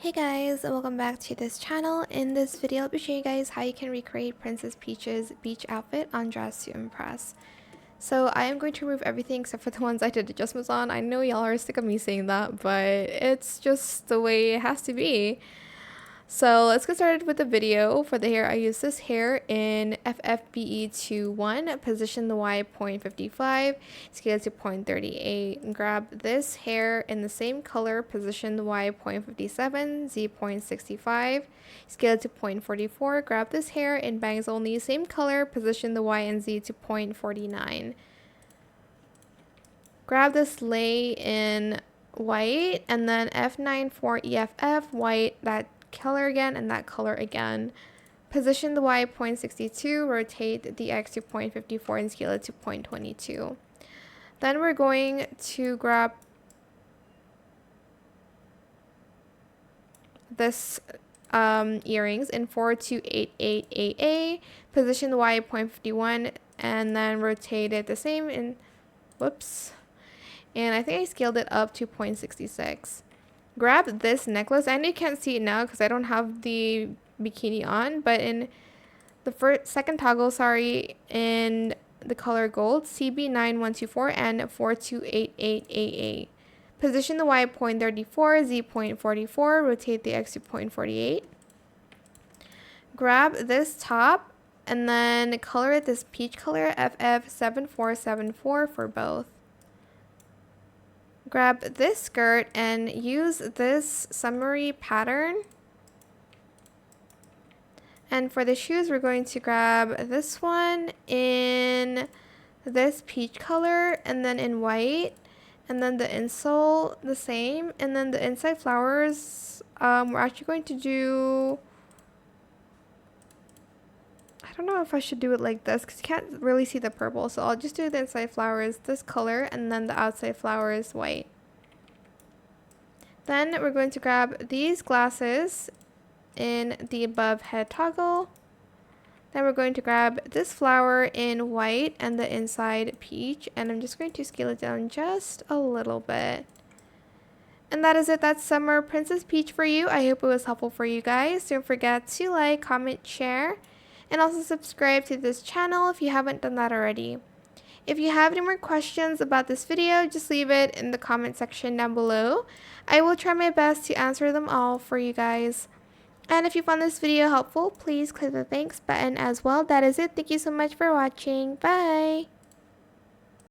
Hey guys, and welcome back to this channel. In this video, I'll be showing you guys how you can recreate Princess Peach's beach outfit on Dress to Impress. So I am going to remove everything except for the ones I did adjustments on. I know y'all are sick of me saying that, but it's just the way it has to be. So let's get started with the video. For the hair, I use this hair in FFBE21, position the Y 0.55, scale to 0.38. Grab this hair in the same color, position the Y 0.57, Z 0.65, scale to 0.44. Grab this hair in bangs only, same color, position the Y and Z to 0.49. Grab this lay in white and then F94EFF, white, that color again and that color again. Position the Y 0.62, rotate the X to 0.54 and scale it to 0.22. Then we're going to grab this earrings in 4288AA, position the Y 0.51 and then rotate it the same in, whoops, and I think I scaled it up to 0.66. Grab this necklace. I know you can't see it now because I don't have the bikini on, but in the second toggle, in the color gold, CB9124 and 4288AA. Position the Y 0.34, Z 0.44, rotate the X to 0.48. Grab this top and then color it this peach color, FF7474 for both. Grab this skirt and use this summery pattern. And for the shoes, we're going to grab this one in this peach color and then in white. And then the insole the same. And then the inside flowers, we're actually going to do... I don't know if I should do it like this because you can't really see the purple. So I'll just do the inside flowers this color and then the outside flowers white. Then we're going to grab these glasses in the above head toggle. Then we're going to grab this flower in white and the inside peach. And I'm just going to scale it down just a little bit. And that is it. That's Summer Princess Peach for you. I hope it was helpful for you guys. Don't forget to like, comment, share. And also subscribe to this channel if you haven't done that already. If you have any more questions about this video, just leave it in the comment section down below. I will try my best to answer them all for you guys. And if you found this video helpful, please click the thanks button as well. That is it. Thank you so much for watching. Bye!